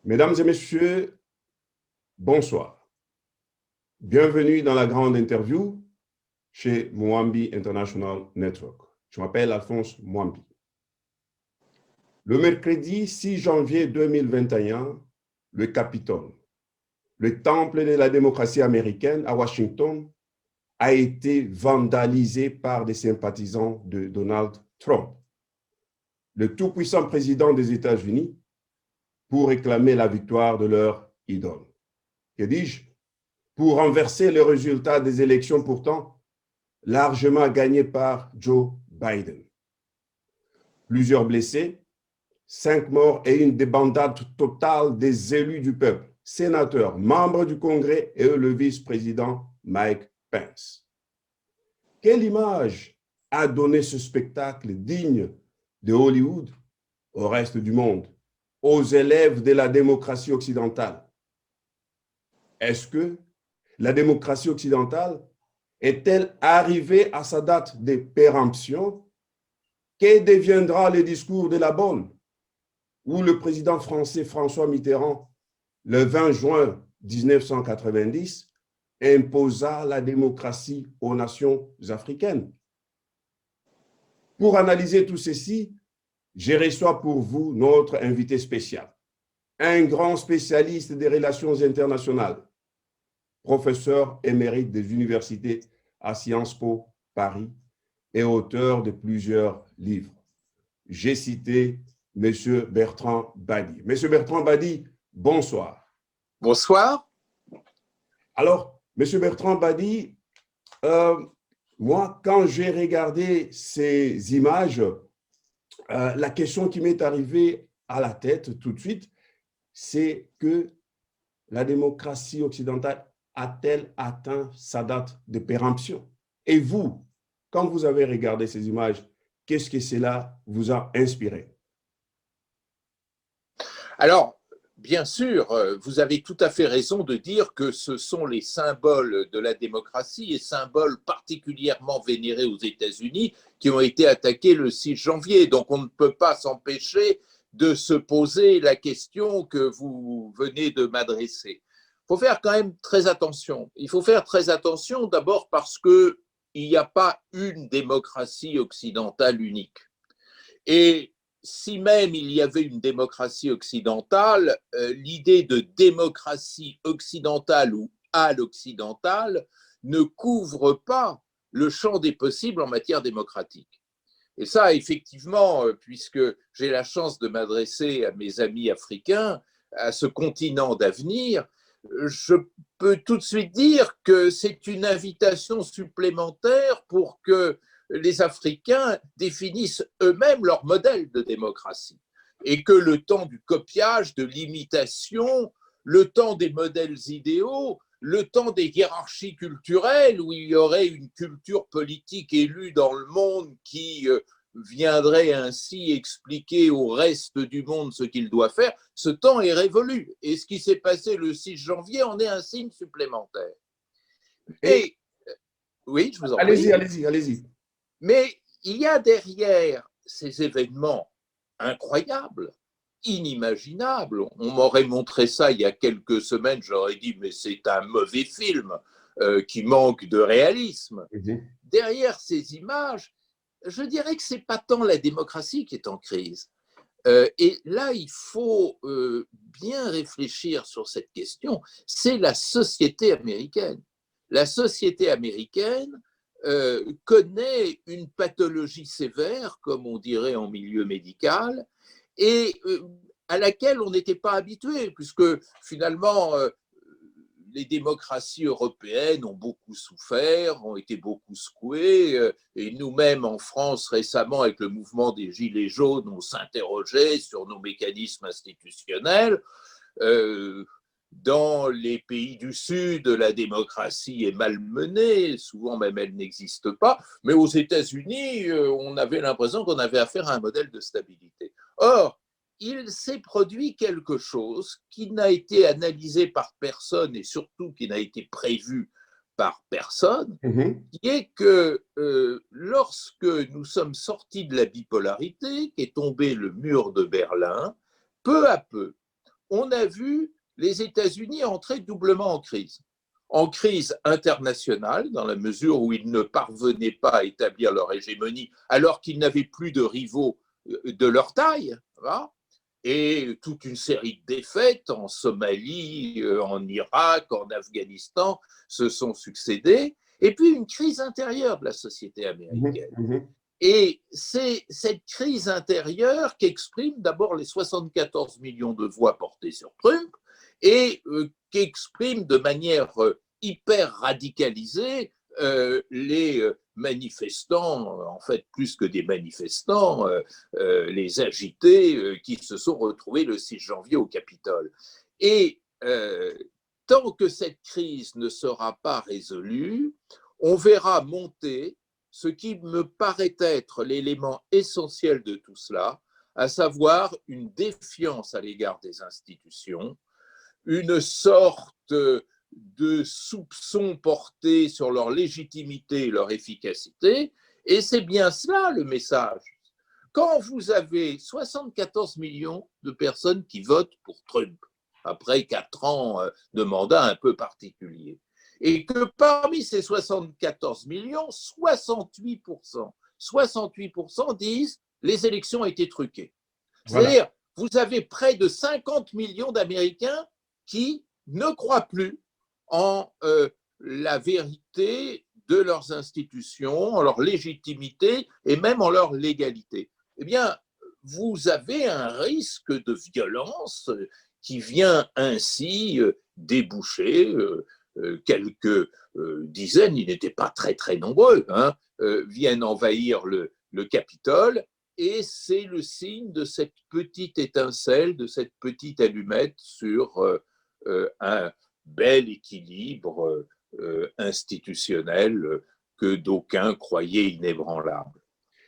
Mesdames et messieurs, bonsoir. Bienvenue dans la grande interview chez Mwambi International Network. Je m'appelle Alphonse Mwambi. Le mercredi 6 janvier 2021, le Capitole, le temple de la démocratie américaine à Washington, a été vandalisé par des sympathisants de Donald Trump, le tout-puissant président des États-Unis, pour réclamer la victoire de leur idole. Que dis-je? Pour renverser les résultats des élections pourtant largement gagnées par Joe Biden. Plusieurs blessés, 5 morts et une débandade totale des élus du peuple, sénateurs, membres du Congrès et le vice-président Mike Pence. Quelle image a donné ce spectacle digne de Hollywood au reste du monde, aux élèves de la démocratie occidentale? Est-ce que la démocratie occidentale est-elle arrivée à sa date de péremption? Que deviendra le discours de la bonne, où le président français François Mitterrand, le 20 juin 1990, imposa la démocratie aux nations africaines? Pour analyser tout ceci, je reçois pour vous notre invité spécial, un grand spécialiste des relations internationales, professeur émérite des universités à Sciences Po Paris et auteur de plusieurs livres. J'ai cité M. Bertrand Badi. M. Bertrand Badi, bonsoir. Bonsoir. Alors, M. Bertrand Badi, moi, quand j'ai regardé ces images, la question qui m'est arrivée à la tête tout de suite, c'est que la démocratie occidentale a-t-elle atteint sa date de péremption? Et vous, quand vous avez regardé ces images, qu'est-ce que cela vous a inspiré? Alors, bien sûr, vous avez tout à fait raison de dire que ce sont les symboles de la démocratie et symboles particulièrement vénérés aux États-Unis qui ont été attaqués le 6 janvier. Donc, on ne peut pas s'empêcher de se poser la question que vous venez de m'adresser. Il faut faire quand même très attention. Il faut faire très attention d'abord parce qu'il n'y a pas une démocratie occidentale unique. Et si même il y avait une démocratie occidentale, l'idée de démocratie occidentale ou à l'occidentale ne couvre pas le champ des possibles en matière démocratique. Et ça, effectivement, puisque j'ai la chance de m'adresser à mes amis africains, à ce continent d'avenir, je peux tout de suite dire que c'est une invitation supplémentaire pour que les Africains définissent eux-mêmes leur modèle de démocratie et que le temps du copiage, de l'imitation, le temps des modèles idéaux, le temps des hiérarchies culturelles où il y aurait une culture politique élue dans le monde qui viendrait ainsi expliquer au reste du monde ce qu'il doit faire, ce temps est révolu. Et ce qui s'est passé le 6 janvier en est un signe supplémentaire. Et oui, je vous en prie. Allez-y. Mais il y a derrière ces événements incroyables, inimaginables. On m'aurait montré ça il y a quelques semaines, j'aurais dit mais c'est un mauvais film qui manque de réalisme. Derrière ces images, je dirais que ce n'est pas tant la démocratie qui est en crise. Et là, il faut bien réfléchir sur cette question. C'est la société américaine. La société américaine connaît une pathologie sévère, comme on dirait en milieu médical, et à laquelle on n'était pas habitué, puisque finalement, les démocraties européennes ont beaucoup souffert, ont été beaucoup secouées, et nous-mêmes en France récemment, avec le mouvement des Gilets jaunes, on s'interrogeait sur nos mécanismes institutionnels. Dans les pays du Sud, la démocratie est malmenée, souvent même elle n'existe pas, mais aux États-Unis, on avait l'impression qu'on avait affaire à un modèle de stabilité. Or, il s'est produit quelque chose qui n'a été analysé par personne et surtout qui n'a été prévu par personne, qui est que lorsque nous sommes sortis de la bipolarité, qu'est tombé le mur de Berlin, peu à peu, on a vu les États-Unis entrer doublement en crise internationale, dans la mesure où ils ne parvenaient pas à établir leur hégémonie, alors qu'ils n'avaient plus de rivaux de leur taille, hein, et toute une série de défaites en Somalie, en Irak, en Afghanistan se sont succédées, et puis une crise intérieure de la société américaine. Et c'est cette crise intérieure qu'exprime d'abord les 74 millions de voix portées sur Trump et qu'exprime de manière hyper radicalisée les manifestants, en fait plus que des manifestants, les agités qui se sont retrouvés le 6 janvier au Capitole. Et tant que cette crise ne sera pas résolue, on verra monter ce qui me paraît être l'élément essentiel de tout cela, à savoir une défiance à l'égard des institutions, une sorte de soupçon porté sur leur légitimité et leur efficacité, et c'est bien cela le message. Quand vous avez 74 millions de personnes qui votent pour Trump, après 4 ans de mandat un peu particulier, et que parmi ces 74 millions, 68% disent les élections ont été truquées. C'est-à-dire, vous avez près de 50 millions d'Américains qui ne croient plus en la vérité de leurs institutions, en leur légitimité et même en leur légalité. Eh bien, vous avez un risque de violence qui vient ainsi déboucher quelques dizaines, ils n'étaient pas très très nombreux, hein, viennent envahir le Capitole, et c'est le signe de cette petite étincelle, de cette petite allumette sur un bel équilibre institutionnel que d'aucuns croyaient inébranlable.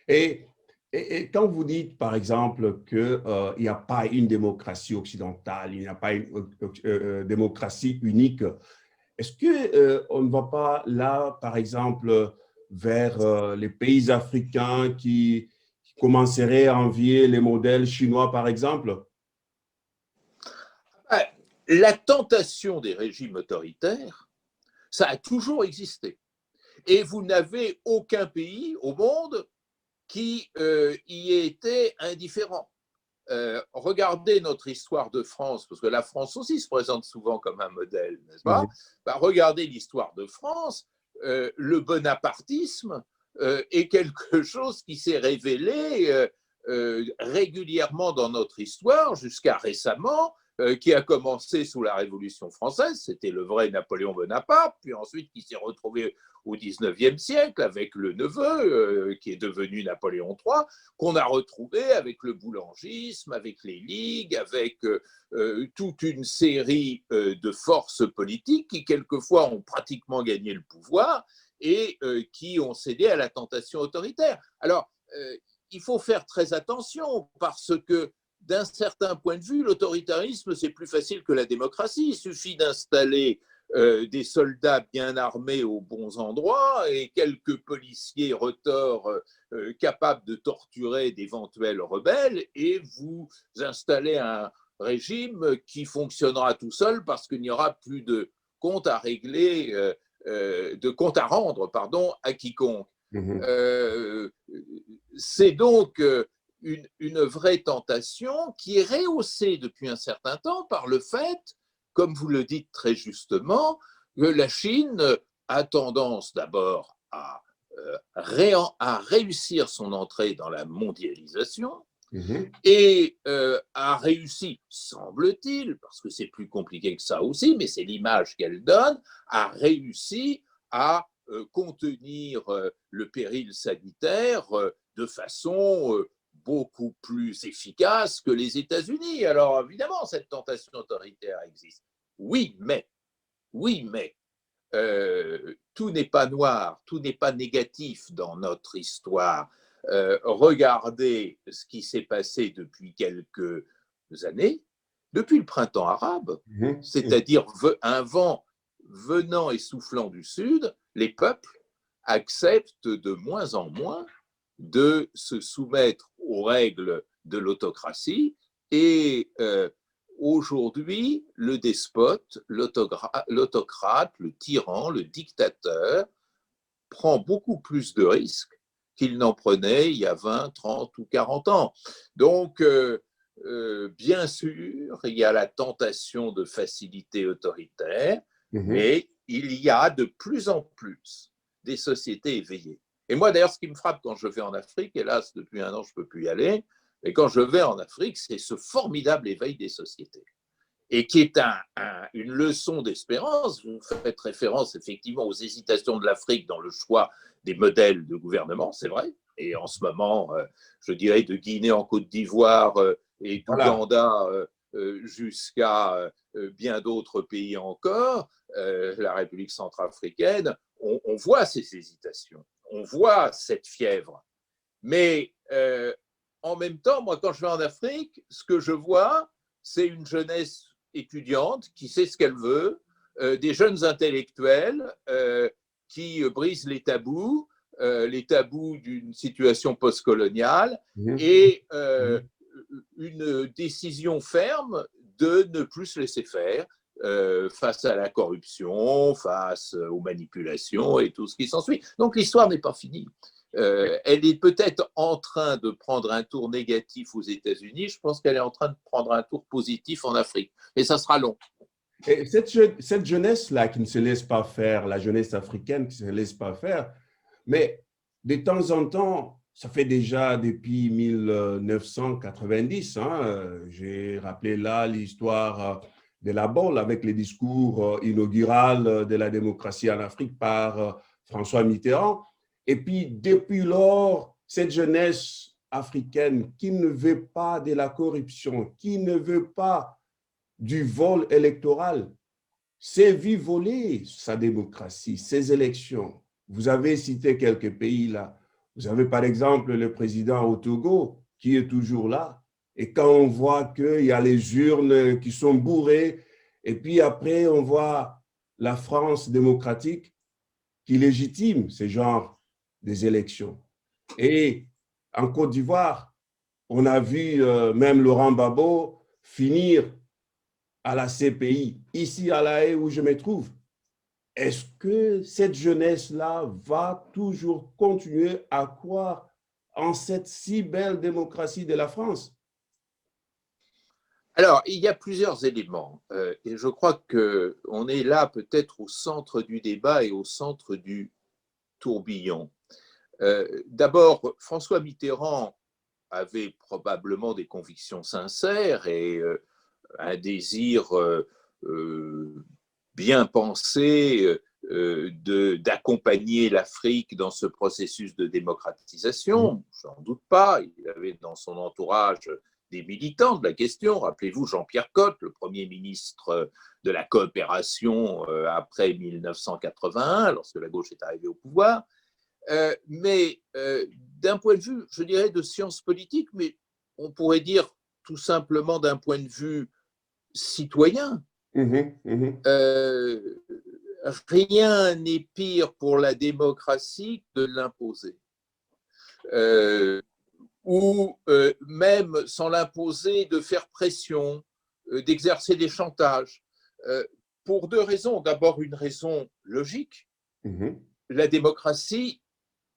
Et, et quand vous dites, par exemple, qu'il n'y a pas une démocratie occidentale, il n'y a pas une démocratie unique, est-ce qu'on ne va pas là, par exemple, vers les pays africains qui commenceraient à envier les modèles chinois, par exemple? La tentation des régimes autoritaires, ça a toujours existé. Et vous n'avez aucun pays au monde qui y était indifférent. Regardez notre histoire de France, parce que la France aussi se présente souvent comme un modèle, n'est-ce pas? Regardez l'histoire de France, le bonapartisme est quelque chose qui s'est révélé régulièrement dans notre histoire jusqu'à récemment, qui a commencé sous la Révolution française, c'était le vrai Napoléon Bonaparte, puis ensuite qui s'est retrouvé au XIXe siècle avec le neveu qui est devenu Napoléon III, qu'on a retrouvé avec le boulangisme, avec les ligues, avec toute une série de forces politiques qui quelquefois ont pratiquement gagné le pouvoir et qui ont cédé à la tentation autoritaire. Alors, il faut faire très attention parce que d'un certain point de vue, l'autoritarisme, c'est plus facile que la démocratie. Il suffit d'installer des soldats bien armés aux bons endroits et quelques policiers retors capables de torturer d'éventuels rebelles et vous installez un régime qui fonctionnera tout seul parce qu'il n'y aura plus de compte à régler, de compte à rendre, pardon, à quiconque. C'est donc une vraie tentation qui est rehaussée depuis un certain temps par le fait, comme vous le dites très justement, que la Chine a tendance d'abord à réussir son entrée dans la mondialisation et a réussi, semble-t-il, parce que c'est plus compliqué que ça aussi, mais c'est l'image qu'elle donne, a réussi à contenir le péril sanitaire de façon beaucoup plus efficace que les États-Unis. Alors évidemment, cette tentation autoritaire existe. Oui, mais tout n'est pas noir, tout n'est pas négatif dans notre histoire. Regardez ce qui s'est passé depuis quelques années, depuis le printemps arabe, c'est-à-dire un vent venant et soufflant du sud, les peuples acceptent de moins en moins de se soumettre aux règles de l'autocratie et aujourd'hui, le despote, l'autocrate, le tyran, le dictateur prend beaucoup plus de risques qu'il n'en prenait il y a 20, 30 ou 40 ans. Donc, bien sûr, il y a la tentation de facilité autoritaire, mais il y a de plus en plus des sociétés éveillées. Et moi, d'ailleurs, ce qui me frappe quand je vais en Afrique, hélas, depuis un an, je ne peux plus y aller, mais quand je vais en Afrique, c'est ce formidable éveil des sociétés et qui est une leçon d'espérance. Vous faites référence effectivement aux hésitations de l'Afrique dans le choix des modèles de gouvernement, c'est vrai. Et en ce moment, je dirais de Guinée en Côte d'Ivoire et d'Ouganda jusqu'à bien d'autres pays encore, la République centrafricaine, on voit ces hésitations, on voit cette fièvre. Mais en même temps, moi, quand je vais en Afrique, ce que je vois, c'est une jeunesse étudiante qui sait ce qu'elle veut, des jeunes intellectuels qui brisent les tabous d'une situation postcoloniale et une décision ferme de ne plus se laisser faire face à la corruption, face aux manipulations et tout ce qui s'ensuit. Donc l'histoire n'est pas finie. Elle est peut-être en train de prendre un tour négatif aux États-Unis. Je pense qu'elle est en train de prendre un tour positif en Afrique. Et ça sera long. Et cette jeunesse-là qui ne se laisse pas faire, la jeunesse africaine qui ne se laisse pas faire, mais de temps en temps, ça fait déjà depuis 1990, j'ai rappelé là l'histoire de la Baule avec le discours inaugural de la démocratie en Afrique par François Mitterrand. Et puis, depuis lors, cette jeunesse africaine qui ne veut pas de la corruption, qui ne veut pas du vol électoral, s'est vu voler sa démocratie, ses élections. Vous avez cité quelques pays là. Vous avez par exemple le président au Togo qui est toujours là. Et quand on voit qu'il y a les urnes qui sont bourrées, et puis après on voit la France démocratique qui légitime ce genre des élections. Et en Côte d'Ivoire, on a vu même Laurent Gbagbo finir à la CPI, ici à La Haye où je me trouve. Est-ce que cette jeunesse-là va toujours continuer à croire en cette si belle démocratie de la France? Alors, il y a plusieurs éléments et je crois qu'on est là peut-être au centre du débat et au centre du tourbillon. D'abord, François Mitterrand avait probablement des convictions sincères et un désir bien pensé d'accompagner l'Afrique dans ce processus de démocratisation. Je n'en doute pas. Il avait dans son entourage des militants de la question. Rappelez-vous Jean-Pierre Cot, le Premier ministre de la coopération après 1981, lorsque la gauche est arrivée au pouvoir. Mais d'un point de vue, je dirais, de sciences politiques, mais on pourrait dire tout simplement d'un point de vue citoyen, rien n'est pire pour la démocratie que de l'imposer. Ou même sans l'imposer, de faire pression, d'exercer des chantages. Pour deux raisons. D'abord, une raison logique. La démocratie,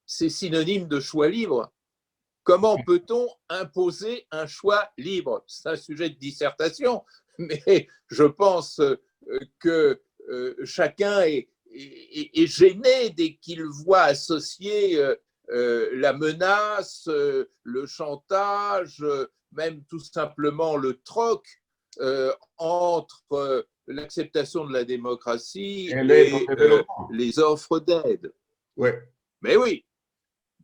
c'est synonyme de choix libre. Comment peut-on imposer un choix libre? C'est un sujet de dissertation, mais je pense que chacun est gêné dès qu'il voit associer la menace, le chantage, même tout simplement le troc entre l'acceptation de la démocratie et les offres d'aide. Ouais. Mais oui.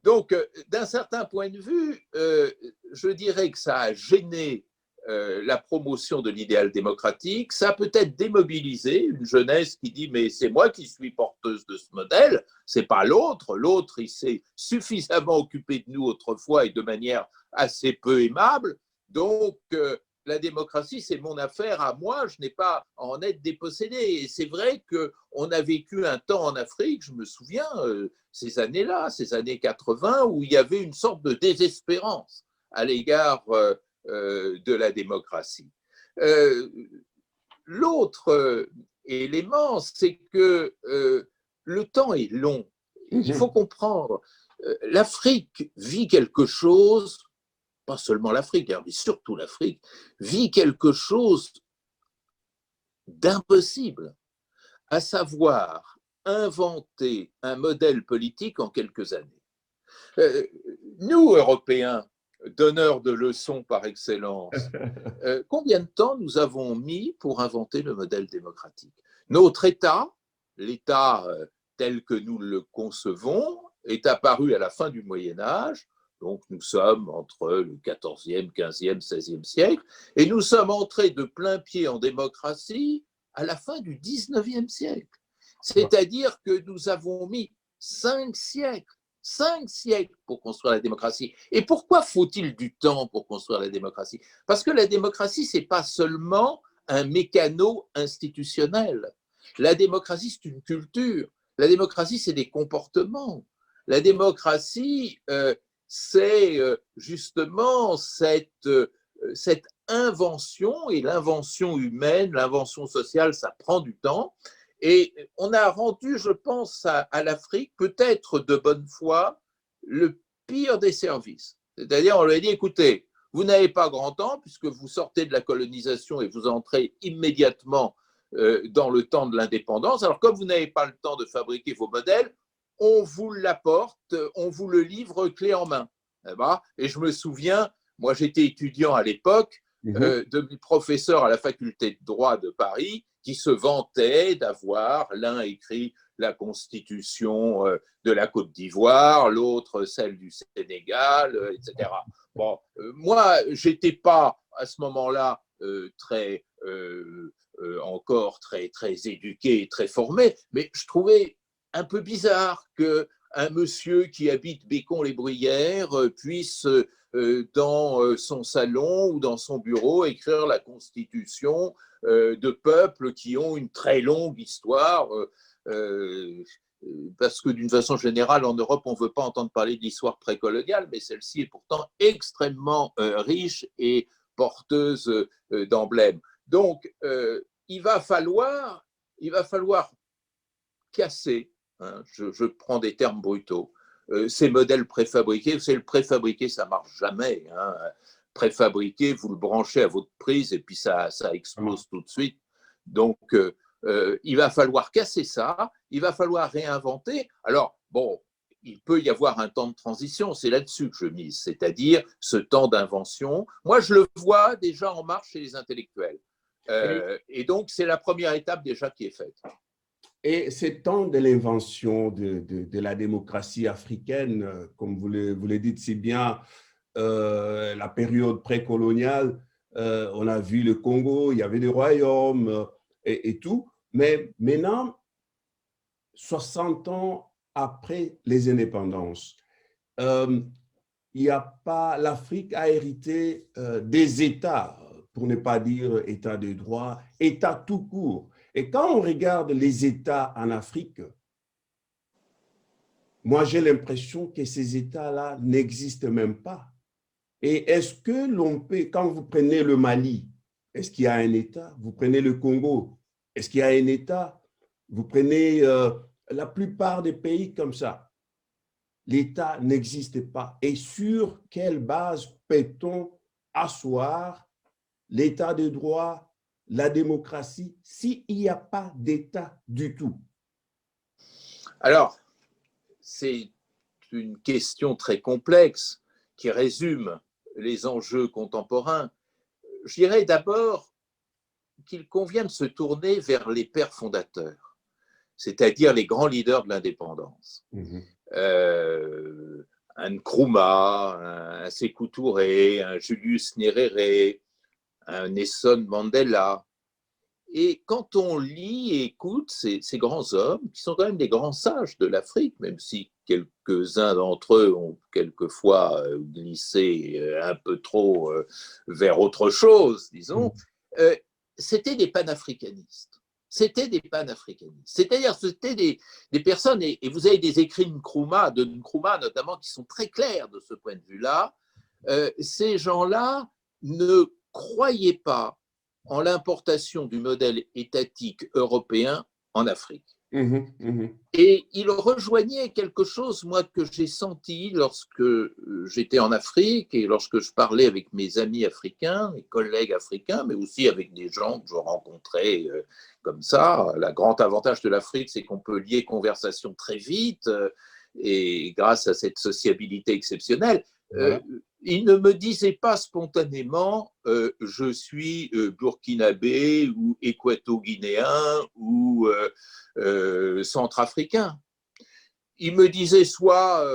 Donc, d'un certain point de vue, je dirais que ça a gêné la promotion de l'idéal démocratique, ça a peut-être démobilisé une jeunesse qui dit « mais c'est moi qui suis porteuse de ce modèle, c'est pas l'autre, l'autre il s'est suffisamment occupé de nous autrefois et de manière assez peu aimable, donc la démocratie, c'est mon affaire à moi, je n'ai pas à en être dépossédé. » Et c'est vrai qu'on a vécu un temps en Afrique, je me souviens, ces années-là, ces années 80, où il y avait une sorte de désespérance à l'égard de la démocratie. L'autre élément, c'est que le temps est long. Il faut comprendre, l'Afrique vit quelque chose, pas seulement l'Afrique, mais surtout l'Afrique, vit quelque chose d'impossible, à savoir inventer un modèle politique en quelques années. Nous, Européens, donneurs de leçons par excellence, combien de temps nous avons mis pour inventer le modèle démocratique? Notre État, l'État tel que nous le concevons, est apparu à la fin du Moyen-Âge, donc nous sommes entre le XIVe, XVe, XVIe siècle, et nous sommes entrés de plein pied en démocratie à la fin du XIXe siècle. C'est-à-dire que nous avons mis 5 siècles pour construire la démocratie. Et pourquoi faut-il du temps pour construire la démocratie? Parce que la démocratie, ce n'est pas seulement un mécano institutionnel. La démocratie, c'est une culture. La démocratie, c'est des comportements. La démocratie, c'est justement cette invention, et l'invention humaine, l'invention sociale, ça prend du temps. Et on a rendu, je pense, à l'Afrique, peut-être de bonne foi, le pire des services. C'est-à-dire, on lui a dit, écoutez, vous n'avez pas grand temps, puisque vous sortez de la colonisation et vous entrez immédiatement dans le temps de l'indépendance. Alors, comme vous n'avez pas le temps de fabriquer vos modèles, on vous l'apporte, on vous le livre clé en main. Et je me souviens, moi j'étais étudiant à l'époque, de mes professeurs à la faculté de droit de Paris, qui se vantaient d'avoir, l'un écrit la constitution de la Côte d'Ivoire, l'autre celle du Sénégal, etc. Bon, moi, j'étais pas à ce moment-là encore très éduqué et très formé, mais je trouvais un peu bizarre qu'un monsieur qui habite Bécon-les-Bruyères puisse, dans son salon ou dans son bureau, écrire la constitution de peuples qui ont une très longue histoire, parce que d'une façon générale, en Europe, on ne veut pas entendre parler de l'histoire précoloniale, mais celle-ci est pourtant extrêmement riche et porteuse d'emblèmes. Donc, il va falloir casser, hein, je prends des termes brutaux, ces modèles préfabriqués. Vous savez, le préfabriqué, ça ne marche jamais. Hein. Préfabriqué, vous le branchez à votre prise et puis ça explose tout de suite. Donc, il va falloir casser ça, il va falloir réinventer. Alors, bon, il peut y avoir un temps de transition, c'est là-dessus que je mise, c'est-à-dire ce temps d'invention. Moi, je le vois déjà en marche chez les intellectuels. Et donc, c'est la première étape déjà qui est faite. Et ces temps de l'invention de la démocratie africaine, comme vous le dites si bien, la période précoloniale, on a vu le Congo, il y avait des royaumes et tout, mais maintenant, 60 ans après les indépendances, l'Afrique a hérité des États, pour ne pas dire État de droit, État tout court. Et quand on regarde les États en Afrique, moi j'ai l'impression que ces États-là n'existent même pas. Et est-ce que l'on peut, quand vous prenez le Mali, est-ce qu'il y a un État? Vous prenez le Congo, est-ce qu'il y a un État? Vous prenez la plupart des pays comme ça. L'État n'existe pas. Et sur quelle base peut-on asseoir l'État de droit, la démocratie, s'il n'y a pas d'État du tout? Alors, c'est une question très complexe qui résume les enjeux contemporains. Je dirais d'abord qu'il convient de se tourner vers les pères fondateurs, c'est-à-dire les grands leaders de l'indépendance. Un Nkrumah, un Sékou Touré, un Julius Nyerere, un Nelson Mandela. Et quand on lit et écoute ces grands hommes, qui sont quand même des grands sages de l'Afrique, même si quelques-uns d'entre eux ont quelquefois glissé un peu trop vers autre chose, disons, c'était des panafricanistes. C'était des panafricanistes. C'est-à-dire, c'était des personnes, et vous avez des écrits de Nkrumah notamment, qui sont très clairs de ce point de vue-là. Ces gens-là ne croyaient pas en l'importation du modèle étatique européen en Afrique. Et il rejoignait quelque chose, moi, que j'ai senti lorsque j'étais en Afrique et lorsque je parlais avec mes amis africains, mes collègues africains, mais aussi avec des gens que je rencontrais comme ça. Le grand avantage de l'Afrique, c'est qu'on peut lier conversation très vite et grâce à cette sociabilité exceptionnelle. Voilà. Il ne me disait pas spontanément je suis burkinabé ou équato-guinéen ou centrafricain. Il me disait soit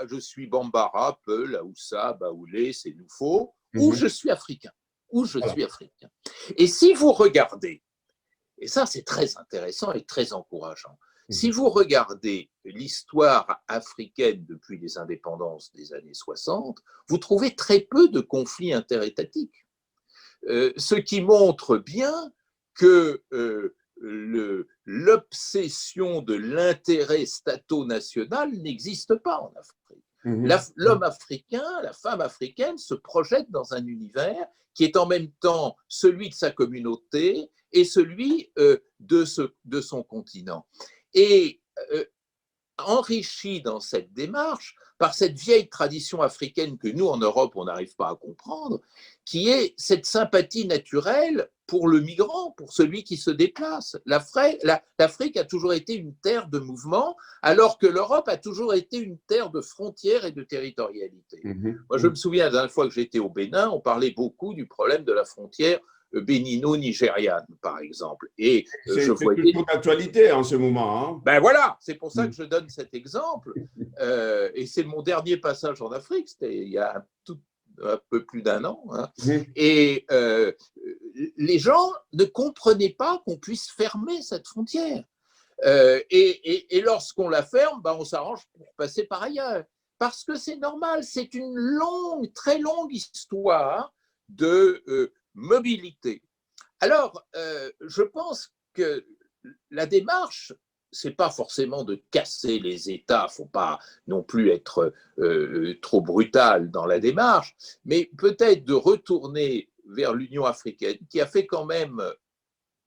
je suis Bambara, Peul, Aoussa, Baoulé, c'est Noufo, ou je suis africain. Ou je suis africain. Et si vous regardez, et ça c'est très intéressant et très encourageant, si vous regardez l'histoire africaine depuis les indépendances des années 60, vous trouvez très peu de conflits interétatiques. Ce qui montre bien que l'obsession de l'intérêt stato-national n'existe pas en Afrique. L'homme africain, la femme africaine se projette dans un univers qui est en même temps celui de sa communauté et celui de son continent. Et enrichi dans cette démarche par cette vieille tradition africaine que nous, en Europe, on n'arrive pas à comprendre, qui est cette sympathie naturelle pour le migrant, pour celui qui se déplace. L'Afrique a toujours été une terre de mouvement, alors que l'Europe a toujours été une terre de frontières et de territorialité. Moi, je me souviens, la dernière fois que j'étais au Bénin, on parlait beaucoup du problème de la frontière bénino-nigériane, par exemple. Et c'est toujours d'actualité en ce moment. Hein. Ben voilà, c'est pour ça que je donne cet exemple. Et c'est mon dernier passage en Afrique, c'était il y a un peu plus d'un an. Hein. Et les gens ne comprenaient pas qu'on puisse fermer cette frontière. Et lorsqu'on la ferme, ben on s'arrange pour passer par ailleurs. Parce que c'est normal, c'est une longue, très longue histoire de mobilité. Alors, je pense que la démarche, ce n'est pas forcément de casser les États, il ne faut pas non plus être trop brutal dans la démarche, mais peut-être de retourner vers l'Union africaine, qui a fait quand même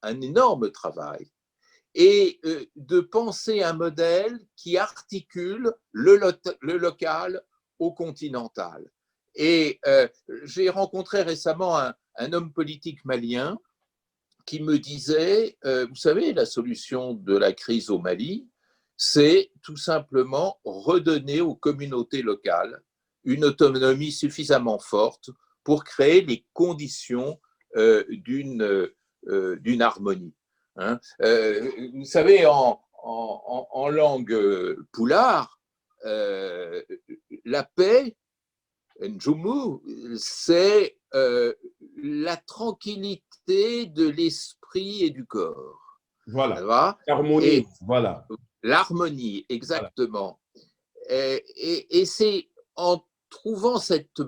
un énorme travail, et de penser un modèle qui articule le local au continental. Et j'ai rencontré récemment un homme politique malien qui me disait, vous savez, la solution de la crise au Mali, c'est tout simplement redonner aux communautés locales une autonomie suffisamment forte pour créer les conditions d'une harmonie. Hein. Vous savez, en langue poulard, la paix, Njumu, c'est la tranquillité de l'esprit et du corps. Voilà. L'harmonie, voilà. L'harmonie, exactement. Voilà. Et c'est en trouvant cette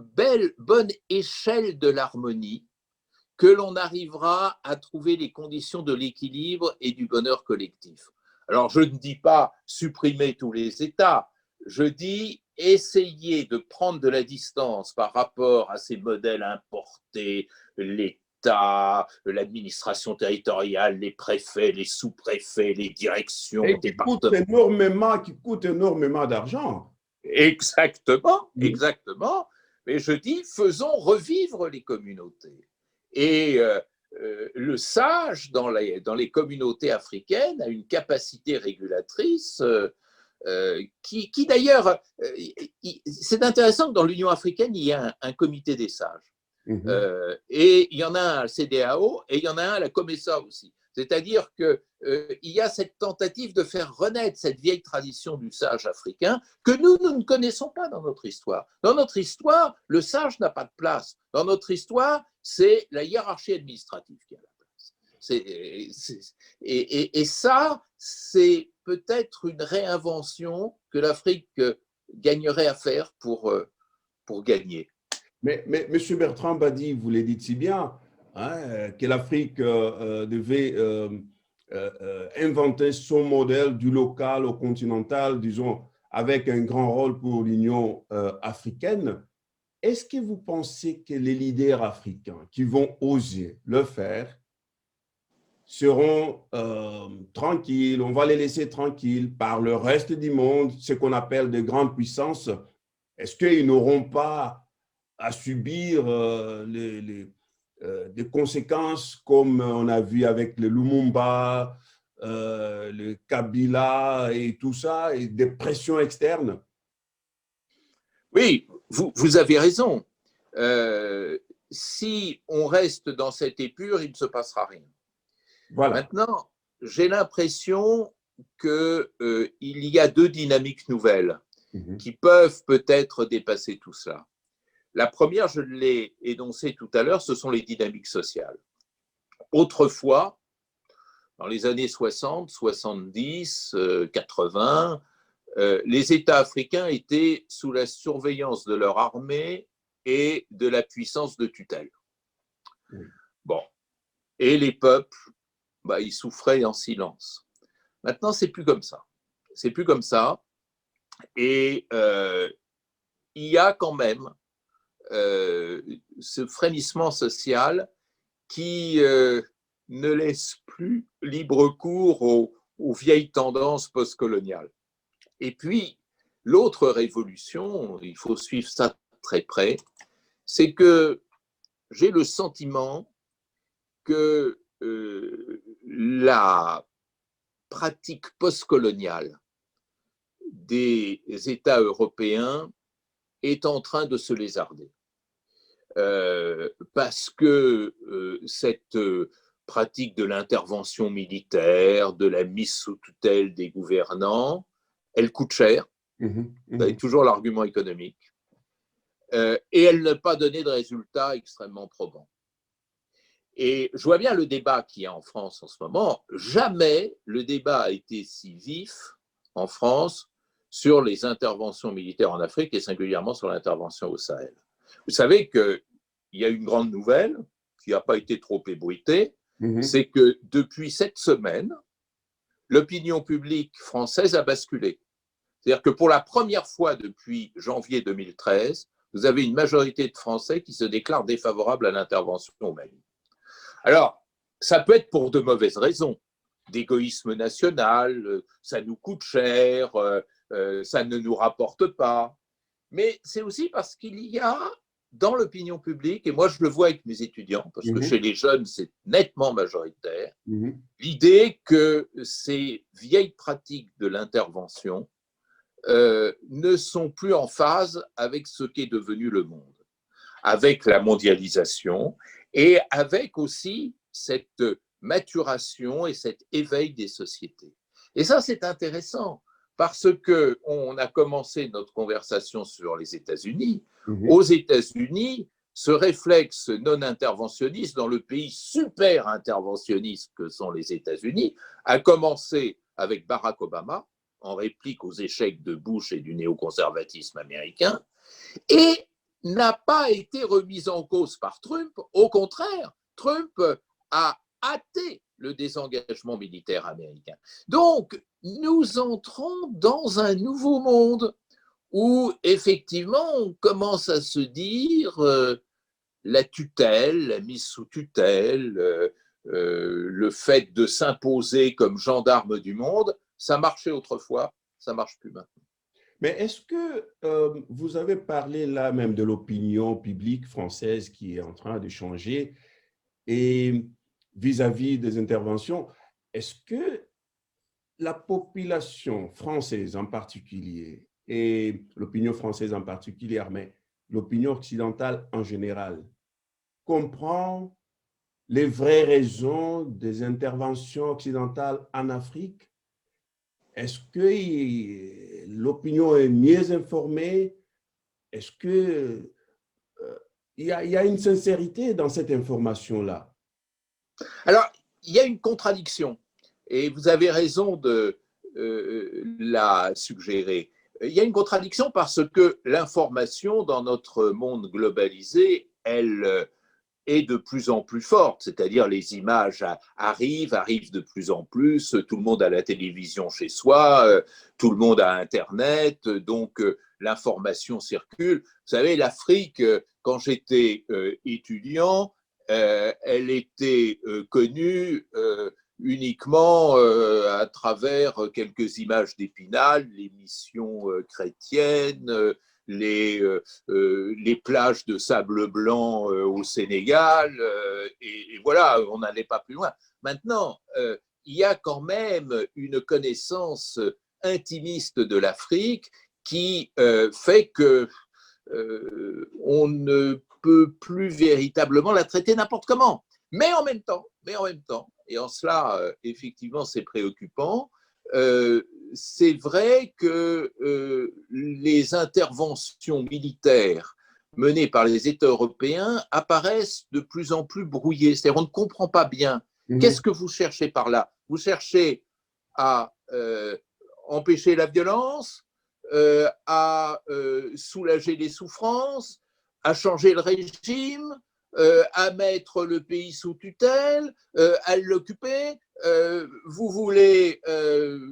bonne échelle de l'harmonie que l'on arrivera à trouver les conditions de l'équilibre et du bonheur collectif. Alors, je ne dis pas supprimer tous les États, je dis essayer de prendre de la distance par rapport à ces modèles importés, l'État, l'administration territoriale, les préfets, les sous-préfets, les directions, et qui coûtent énormément d'argent. Exactement, exactement. Mais je dis, faisons revivre les communautés. Et le sage dans les communautés africaines a une capacité régulatrice qui d'ailleurs, c'est intéressant que dans l'Union africaine, il y a un comité des sages. Et il y en a un à la CEDEAO et il y en a un à la COMESA aussi. C'est-à-dire qu'il y a cette tentative de faire renaître cette vieille tradition du sage africain que nous ne connaissons pas dans notre histoire. Dans notre histoire, le sage n'a pas de place. Dans notre histoire, c'est la hiérarchie administrative qui a la place. Et ça, c'est peut-être une réinvention que l'Afrique gagnerait à faire pour gagner. Mais M. Bertrand Badi, vous le dites si bien, hein, que l'Afrique devait inventer son modèle du local au continental, disons, avec un grand rôle pour l'Union africaine. Est-ce que vous pensez que les leaders africains qui vont oser le faire seront tranquilles, on va les laisser tranquilles par le reste du monde, ce qu'on appelle des grandes puissances, est-ce qu'ils n'auront pas à subir des conséquences comme on a vu avec le Lumumba, le Kabila et tout ça, et des pressions externes? Oui, vous avez raison. Si on reste dans cette épure, il ne se passera rien. Voilà. Maintenant, j'ai l'impression qu'il y a deux dynamiques nouvelles qui peuvent peut-être dépasser tout cela. La première, je l'ai énoncé tout à l'heure, ce sont les dynamiques sociales. Autrefois, dans les années 60, 70, 80, les États africains étaient sous la surveillance de leur armée et de la puissance de tutelle. Bon. Et les peuples, ils souffraient en silence. Maintenant, c'est plus comme ça. C'est plus comme ça. Et il y a quand même ce frémissement social qui ne laisse plus libre cours aux vieilles tendances postcoloniales. Et puis, l'autre révolution, il faut suivre ça très près, c'est que j'ai le sentiment que la pratique postcoloniale des États européens est en train de se lézarder. Parce que cette pratique de l'intervention militaire, de la mise sous tutelle des gouvernants, elle coûte cher. Vous avez toujours l'argument économique. Et elle n'a pas donné de résultats extrêmement probants. Et je vois bien le débat qu'il y a en France en ce moment. Jamais le débat a été si vif en France sur les interventions militaires en Afrique et singulièrement sur l'intervention au Sahel. Vous savez qu'il y a une grande nouvelle qui n'a pas été trop ébruitée, c'est que depuis cette semaine, l'opinion publique française a basculé. C'est-à-dire que pour la première fois depuis janvier 2013, vous avez une majorité de Français qui se déclarent défavorables à l'intervention au Mali. Alors, ça peut être pour de mauvaises raisons, d'égoïsme national, ça nous coûte cher, ça ne nous rapporte pas. Mais c'est aussi parce qu'il y a dans l'opinion publique, et moi je le vois avec mes étudiants, parce que chez les jeunes c'est nettement majoritaire, l'idée que ces vieilles pratiques de l'intervention ne sont plus en phase avec ce qu'est devenu le monde, avec la mondialisation et avec aussi cette maturation et cet éveil des sociétés. Et ça, c'est intéressant parce qu'on a commencé notre conversation sur les États-Unis. Aux États-Unis, ce réflexe non-interventionniste dans le pays super interventionniste que sont les États-Unis a commencé avec Barack Obama, en réplique aux échecs de Bush et du néoconservatisme américain, et n'a pas été remise en cause par Trump. Au contraire, Trump a hâté le désengagement militaire américain. Donc, nous entrons dans un nouveau monde où, effectivement, on commence à se dire la tutelle, la mise sous tutelle, le fait de s'imposer comme gendarme du monde, ça marchait autrefois, ça ne marche plus maintenant. Mais est-ce que vous avez parlé là même de l'opinion publique française qui est en train de changer et vis-à-vis des interventions, est-ce que la population française en particulier et l'opinion française en particulier, mais l'opinion occidentale en général, comprend les vraies raisons des interventions occidentales en Afrique? Est-ce que l'opinion est mieux informée? Est-ce que il y a une sincérité dans cette information-là? Alors, il y a une contradiction, et vous avez raison de la suggérer. Il y a une contradiction parce que l'information dans notre monde globalisé, elle est de plus en plus forte, c'est-à-dire les images arrivent de plus en plus, tout le monde a la télévision chez soi, tout le monde a Internet, donc l'information circule. Vous savez, l'Afrique, quand j'étais étudiant, elle était connue uniquement à travers quelques images d'Épinal, les missions chrétiennes, les plages de sable blanc au Sénégal, et voilà, on n'allait pas plus loin. Maintenant, il y a quand même une connaissance intimiste de l'Afrique qui fait que on ne peut plus véritablement la traiter n'importe comment. Mais en même temps, et en cela, effectivement, c'est préoccupant, c'est vrai que les interventions militaires menées par les États européens apparaissent de plus en plus brouillées. C'est-à-dire, on ne comprend pas bien qu'est-ce que vous cherchez par là. Vous cherchez à empêcher la violence, à soulager les souffrances, à changer le régime, à mettre le pays sous tutelle, à l'occuper. Vous voulez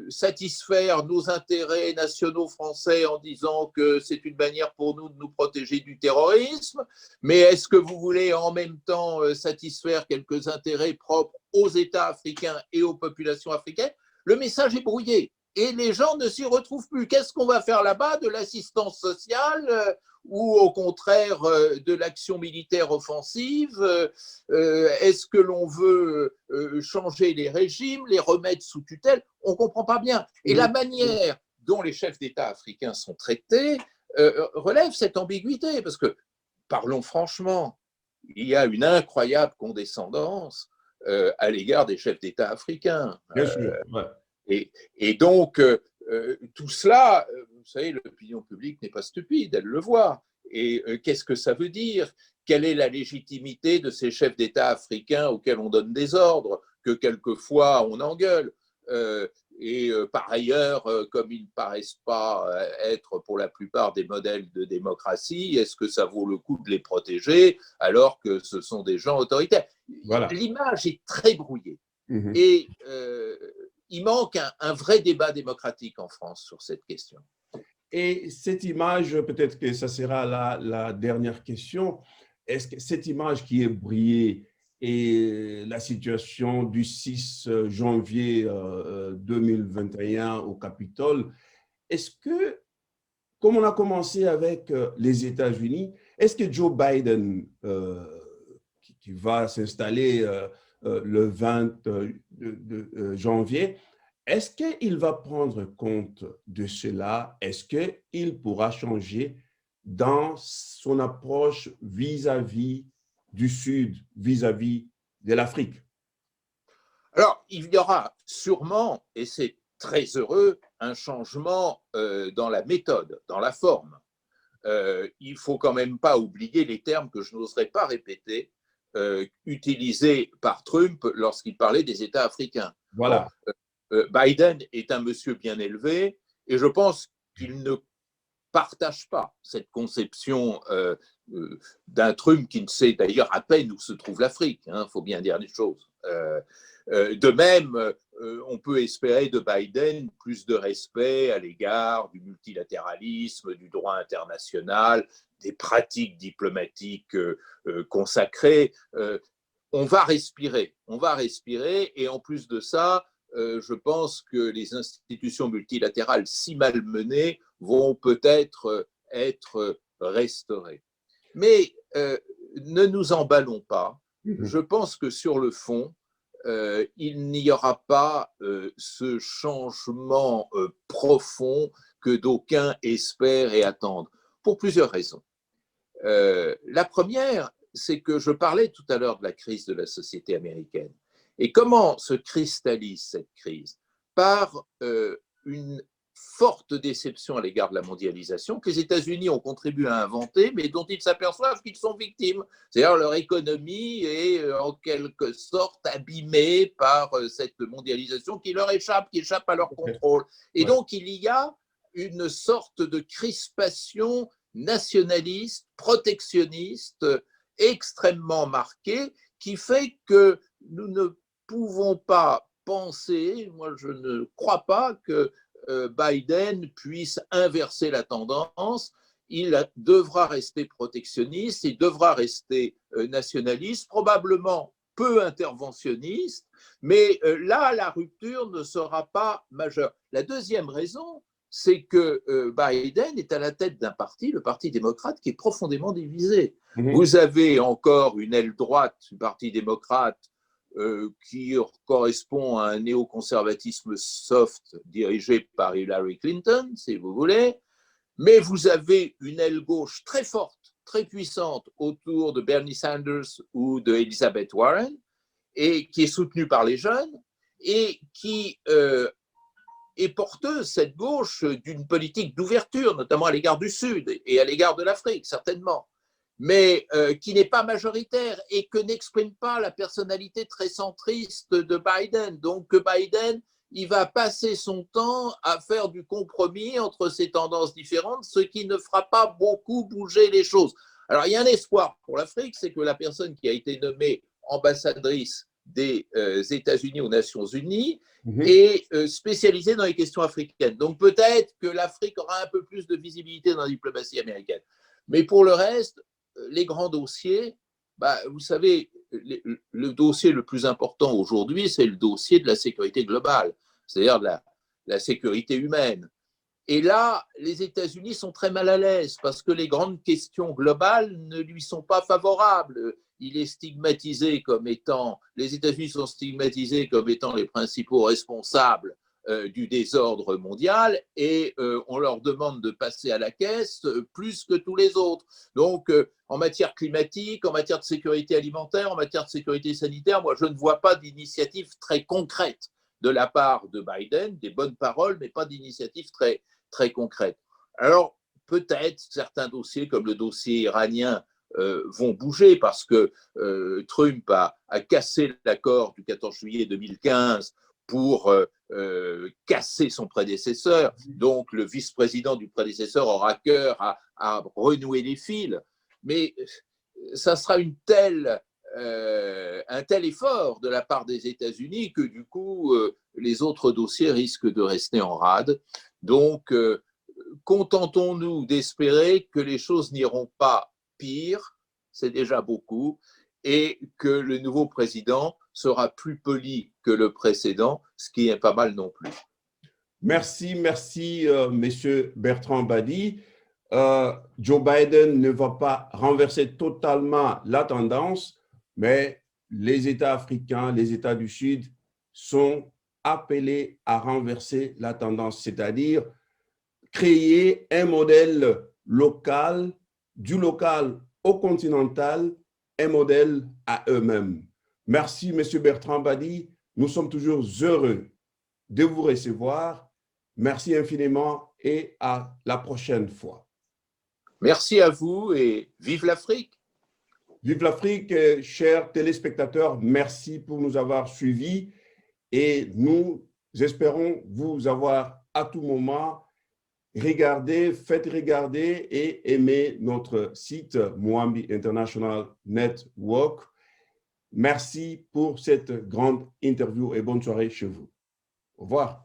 satisfaire nos intérêts nationaux français en disant que c'est une manière pour nous de nous protéger du terrorisme, mais est-ce que vous voulez en même temps satisfaire quelques intérêts propres aux États africains et aux populations africaines? Le message est brouillé et les gens ne s'y retrouvent plus. Qu'est-ce qu'on va faire là-bas? De l'assistance sociale ou au contraire de l'action militaire offensive? Est-ce que l'on veut changer les régimes, les remettre sous tutelle? On ne comprend pas bien. Et la manière dont les chefs d'État africains sont traités relève cette ambiguïté, parce que, parlons franchement, il y a une incroyable condescendance à l'égard des chefs d'État africains. Bien sûr, ouais. Et donc, tout cela, vous savez, l'opinion publique n'est pas stupide, elle le voit. Et qu'est-ce que ça veut dire? Quelle est la légitimité de ces chefs d'État africains auxquels on donne des ordres, que quelquefois on engueule? Par ailleurs, comme ils ne paraissent pas être pour la plupart des modèles de démocratie, est-ce que ça vaut le coup de les protéger alors que ce sont des gens autoritaires? Voilà. L'image est très brouillée. Et il manque un vrai débat démocratique en France sur cette question. Et cette image, peut-être que ça sera la dernière question, est-ce que cette image qui est brillée et la situation du 6 janvier 2021 au Capitole, est-ce que, comme on a commencé avec les États-Unis, est-ce que Joe Biden, qui va s'installer le 20 janvier, est-ce qu'il va prendre compte de cela? Est-ce qu'il pourra changer dans son approche vis-à-vis du Sud, vis-à-vis de l'Afrique? Alors, il y aura sûrement, et c'est très heureux, un changement dans la méthode, dans la forme. Il ne faut quand même pas oublier les termes que je n'oserais pas répéter, utilisés par Trump lorsqu'il parlait des États africains. Voilà. Bon, Biden est un monsieur bien élevé et je pense qu'il ne partage pas cette conception d'un Trump qui ne sait d'ailleurs à peine où se trouve l'Afrique, il faut bien dire les choses. De même, on peut espérer de Biden plus de respect à l'égard du multilatéralisme, du droit international, des pratiques diplomatiques consacrées. On va respirer, et en plus de ça, je pense que les institutions multilatérales si malmenées vont peut-être être restaurées. Mais ne nous emballons pas. Je pense que sur le fond, il n'y aura pas ce changement profond que d'aucuns espèrent et attendent, pour plusieurs raisons. La première, c'est que je parlais tout à l'heure de la crise de la société américaine. Et comment se cristallise cette crise? Par une forte déception à l'égard de la mondialisation que les États-Unis ont contribué à inventer, mais dont ils s'aperçoivent qu'ils sont victimes. C'est-à-dire leur économie est en quelque sorte abîmée par cette mondialisation qui leur échappe, qui échappe à leur contrôle. Et donc il y a une sorte de crispation nationaliste, protectionniste, extrêmement marquée, qui fait que nous ne pouvons pas penser, moi je ne crois pas que Biden puisse inverser la tendance. il devra rester protectionniste, il devra rester nationaliste, probablement peu interventionniste, mais là, la rupture ne sera pas majeure. La deuxième raison, c'est que Biden est à la tête d'un parti, le Parti démocrate, qui est profondément divisé. Vous avez encore une aile droite du Parti démocrate qui correspond à un néoconservatisme soft dirigé par Hillary Clinton, si vous voulez, mais vous avez une aile gauche très forte, très puissante autour de Bernie Sanders ou de Elizabeth Warren, et qui est soutenue par les jeunes, et qui est porteuse, cette gauche, d'une politique d'ouverture, notamment à l'égard du Sud et à l'égard de l'Afrique, certainement, mais qui n'est pas majoritaire et que n'exprime pas la personnalité très centriste de Biden. Donc Biden, il va passer son temps à faire du compromis entre ces tendances différentes, ce qui ne fera pas beaucoup bouger les choses. Alors il y a un espoir pour l'Afrique, c'est que la personne qui a été nommée ambassadrice des États-Unis aux Nations Unies est spécialisée dans les questions africaines. Donc peut-être que l'Afrique aura un peu plus de visibilité dans la diplomatie américaine. Mais pour le reste, les grands dossiers, vous savez, le dossier le plus important aujourd'hui, c'est le dossier de la sécurité globale, c'est-à-dire de la sécurité humaine. Et là, les États-Unis sont très mal à l'aise parce que les grandes questions globales ne lui sont pas favorables. Il est stigmatisé comme étant, les États-Unis sont stigmatisés comme étant les principaux responsables du désordre mondial et on leur demande de passer à la caisse plus que tous les autres. Donc, en matière climatique, en matière de sécurité alimentaire, en matière de sécurité sanitaire, moi, je ne vois pas d'initiative très concrète de la part de Biden, des bonnes paroles, mais pas d'initiative très concrète. Alors, peut-être certains dossiers, comme le dossier iranien, vont bouger parce que Trump a cassé l'accord du 14 juillet 2015 pour casser son prédécesseur. Donc, le vice-président du prédécesseur aura cœur à renouer les fils. Mais ça sera un tel effort de la part des États-Unis que du coup, les autres dossiers risquent de rester en rade. Donc, contentons-nous d'espérer que les choses n'iront pas pire, c'est déjà beaucoup, et que le nouveau président sera plus poli que le précédent, ce qui est pas mal non plus. Merci, Monsieur Bertrand Badi. Joe Biden ne va pas renverser totalement la tendance, mais les États africains, les États du Sud sont appelés à renverser la tendance, c'est-à-dire créer un modèle local, du local au continental, un modèle à eux-mêmes. Merci, Monsieur Bertrand Badi. Nous sommes toujours heureux de vous recevoir. Merci infiniment et à la prochaine fois. Merci à vous et vive l'Afrique. Vive l'Afrique, chers téléspectateurs. Merci pour nous avoir suivis et nous espérons vous avoir à tout moment regardé, faites regarder et aimer notre site Mwambi International Network. Merci pour cette grande interview et bonne soirée chez vous. Au revoir.